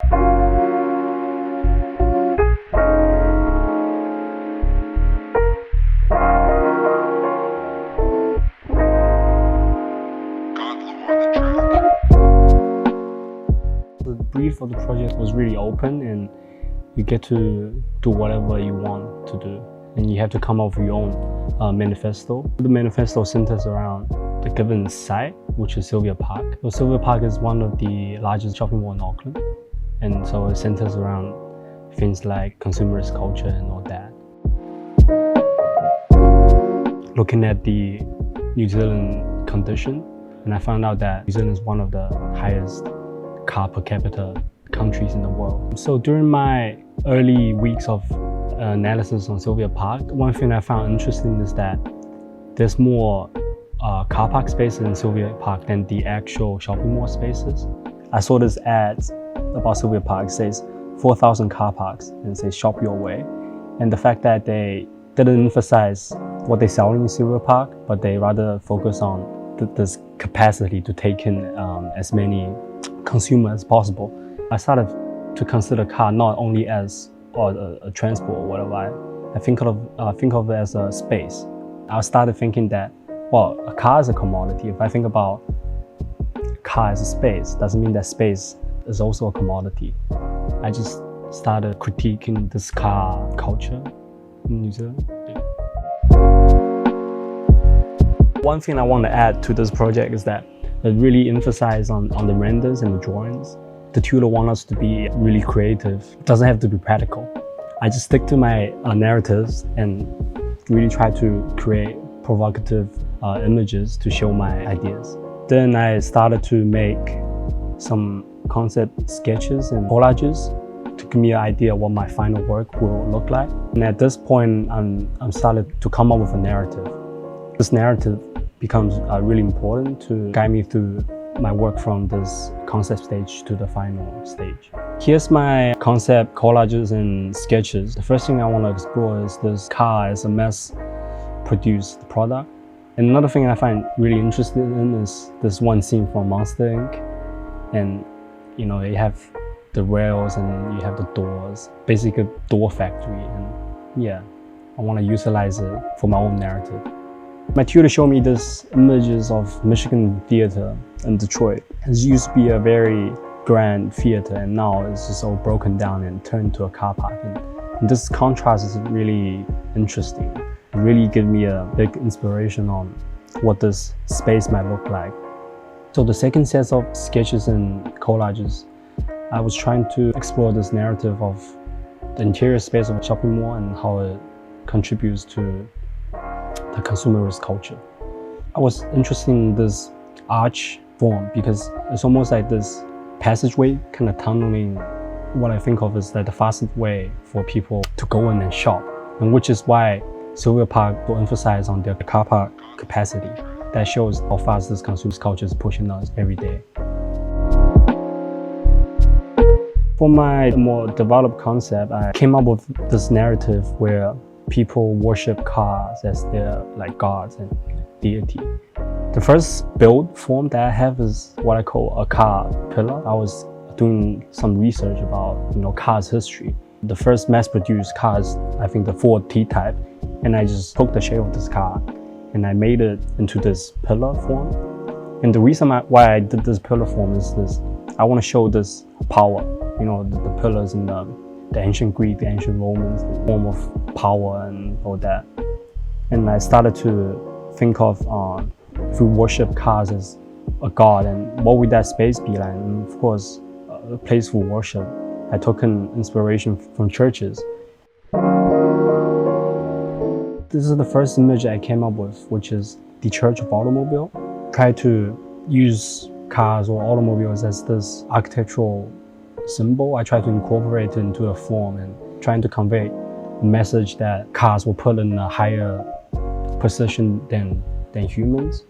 The brief of the project was really open, and you get to do whatever you want to do, and you have to come up with your own manifesto. The manifesto centers around the given site, which is Sylvia Park. So Sylvia Park is one of the largest shopping malls in Auckland, and so it centers around things like consumerist culture and all that. Looking at the New Zealand condition, and I found out that New Zealand is one of the highest car per capita countries in the world. So during my early weeks of analysis on Sylvia Park, one thing I found interesting is that there's more car park spaces in Sylvia Park than the actual shopping mall spaces. I saw this ad about Sylvia Park. It says 4,000 car parks and it says shop your way. And the fact that they didn't emphasize what they're selling in Sylvia Park, but they rather focus on this capacity to take in as many consumers as possible. I started to consider car not only as a transport or whatever. I think of it as a space. I started thinking that, well, a car is a commodity. If I think about car as a space, doesn't mean that space is also a commodity. I just started critiquing this car culture in New Zealand. One thing I want to add to this project is that it really emphasizes on the renders and the drawings. The tutor wants us to be really creative. It doesn't have to be practical. I just stick to my narratives and really try to create provocative images to show my ideas. Then I started to make some concept sketches and collages to give me an idea of what my final work will look like. And at this point, I'm started to come up with a narrative. This narrative becomes really important to guide me through my work from this concept stage to the final stage. Here's my concept collages and sketches. The first thing I want to explore is this car as a mass-produced product. And another thing I find really interesting in is this one scene from Monster Inc. And you know, you have the rails and you have the doors, basically a door factory. And yeah, I want to utilize it for my own narrative. My tutor showed me these images of Michigan Theater in Detroit. It used to be a very grand theater, and now it's just all broken down and turned into a car park. And this contrast is really interesting. It really gave me a big inspiration on what this space might look like. So the second set of sketches and collages, I was trying to explore this narrative of the interior space of a shopping mall and how it contributes to the consumerist culture. I was interested in this arch form because it's almost like this passageway kind of tunneling. What I think of is like the fastest way for people to go in and shop, and which is why Sylvia Park will emphasize on their car park capacity. That shows how fast this consumerist culture is pushing us every day. For my more developed concept, I came up with this narrative where people worship cars as their like gods and deity. The first build form that I have is what I call a car pillar. I was doing some research about cars history. The first mass-produced cars, I think the Ford T-Type, and I just took the shape of this car and I made it into this pillar form. And the reason why I did this pillar form is this: I want to show this power. The pillars in the ancient Greek, the ancient Romans, the form of power and all that. And I started to think of if we worship cars as a god, and what would that space be like? And of course, a place for worship. I took an inspiration from churches. This is the first image I came up with, which is the Church of Automobile. Try to use cars or automobiles as this architectural symbol. I try to incorporate it into a form and trying to convey a message that cars were put in a higher position than humans.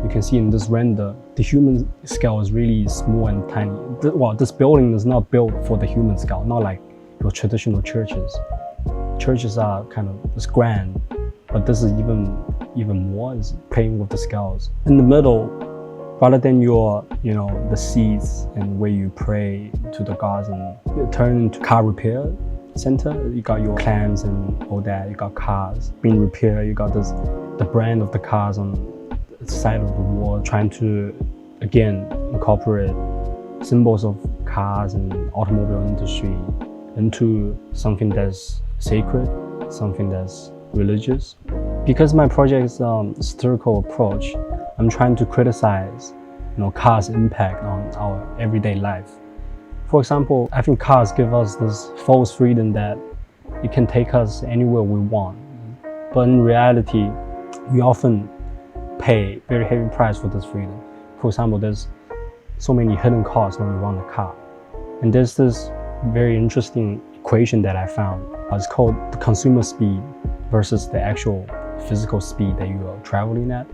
You can see in this render, the human scale is really small and tiny. This building is not built for the human scale, not like your traditional churches. Churches are kind of this grand, but this is even more, is playing with the scales. In the middle, rather than your, the seats and where you pray to the gods, and you turn into car repair center. You got your clams and all that. You got cars being repaired. You got the brand of the cars on the side of the wall, trying to again incorporate symbols of cars and automobile industry into something that's sacred, something that's religious. Because my project is a satirical approach, I'm trying to criticize, cars' impact on our everyday life. For example, I think cars give us this false freedom that it can take us anywhere we want. But in reality, we often pay very heavy price for this freedom. For example, there's so many hidden costs when you run a car. And there's this very interesting equation that I found. It's called the consumer speed versus the actual physical speed that you are traveling at.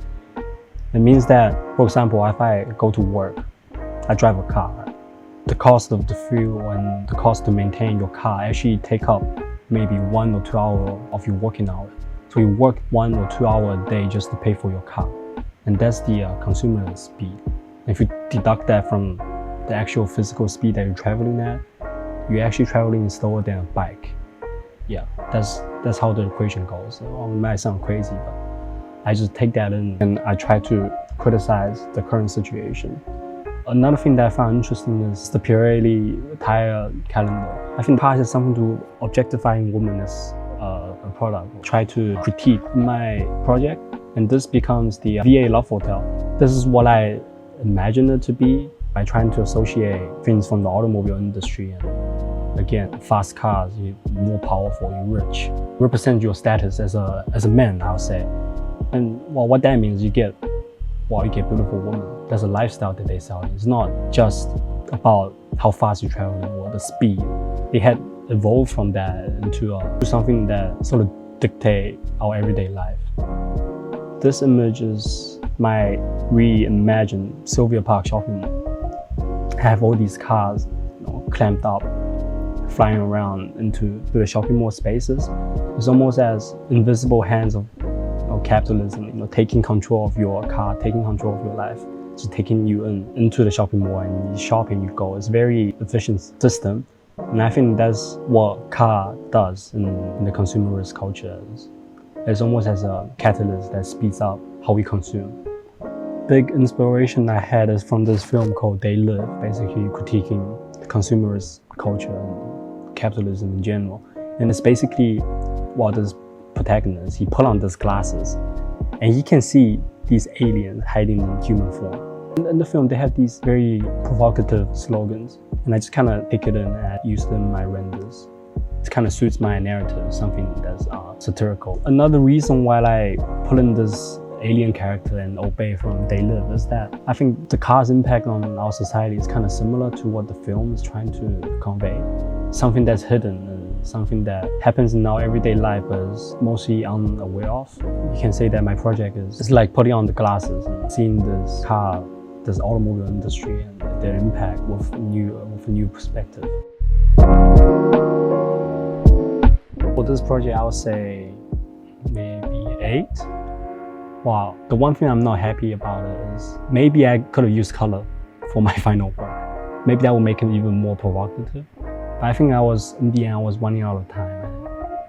It means that, for example, if I go to work, I drive a car, the cost of the fuel and the cost to maintain your car actually take up maybe 1 or 2 hours of your working hours. So you work 1 or 2 hours a day just to pay for your car. And that's the consumer speed. If you deduct that from the actual physical speed that you're traveling at, you're actually traveling slower than a bike. Yeah, that's how the equation goes. It might sound crazy, but I just take that in and I try to criticize the current situation. Another thing that I found interesting is the periodically tire calendar. I think part has something to do objectifying women as a product. Try to critique my project, and this becomes the VA Love Hotel. This is what I imagine it to be by trying to associate things from the automobile industry. And again, fast cars, you're more powerful, you're rich. Represent your status as a man, I'll say. And what that means, you get beautiful women. There's a lifestyle that they sell. It's not just about how fast you travel or the speed. They had evolved from that into something that sort of dictate our everyday life. This image is my reimagined Sylvia Park shopping mall. I have all these cars, clamped up, flying around into the shopping mall spaces. It's almost as invisible hands of capitalism, taking control of your car, taking control of your life, just taking you into the shopping mall, and you shop and you go. It's a very efficient system, and I think that's what car does in the consumerist culture. It's almost as a catalyst that speeds up how we consume. Big inspiration I had is from this film called They Live, basically critiquing the consumerist culture and capitalism in general. And it's basically this protagonist, he put on these glasses and he can see these aliens hiding in human form. In the film, they have these very provocative slogans, and I just kind of take it in and I use them in my renders. It kind of suits my narrative, something that's satirical. Another reason why I put in this alien character and obey from They Live is that I think the car's impact on our society is kind of similar to what the film is trying to convey. Something that's hidden, something that happens in our everyday life but is mostly unaware of. You can say that my project is like putting on the glasses and seeing this car, this automobile industry and their impact with a new perspective. For this project, I would say maybe 8. Wow, the one thing I'm not happy about is maybe I could have used color for my final work. Maybe that would make it even more provocative. But I think in the end, I was running out of time.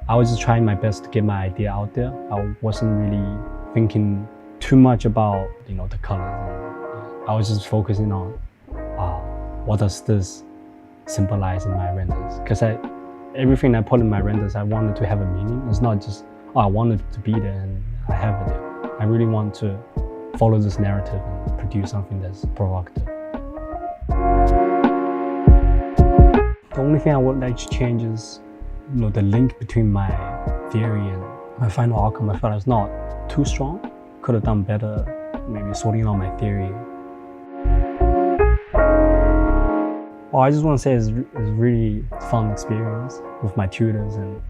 I was just trying my best to get my idea out there. I wasn't really thinking too much about, the colors. I was just focusing on, what does this symbolize in my renders? Because everything I put in my renders, I wanted to have a meaning. It's not just, I wanted it to be there and I have it there. I really want to follow this narrative and produce something that's provocative. The only thing I would like to change is, the link between my theory and my final outcome. I felt it's not too strong. Could have done better, maybe sorting out my theory. Well, I just want to say it's a really fun experience with my tutors, and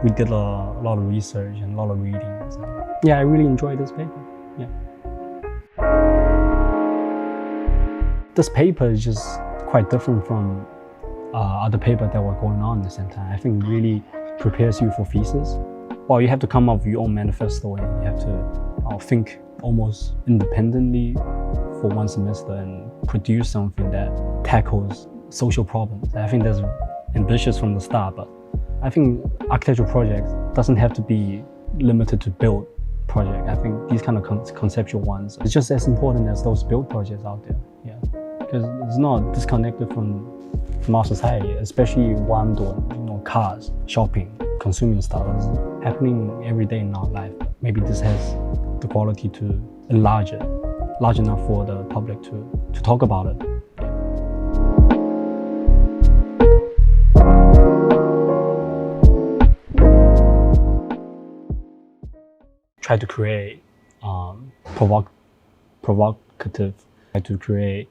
we did a lot of research and a lot of readings. Yeah, I really enjoyed this paper. Yeah. This paper is just quite different from other papers that were going on at the same time. I think it really prepares you for thesis. Well, you have to come up with your own manifesto and you have to think almost independently for one semester and produce something that tackles social problems. I think that's ambitious from the start, but I think architectural projects doesn't have to be limited to build project. I think these kind of conceptual ones, it's just as important as those build projects out there. Yeah, because it's not disconnected from our society, especially what I'm doing, cars, shopping, consuming stuff is happening every day in our life. Maybe this has the quality to enlarge it, large enough for the public to talk about it. Try to create provocative, try to create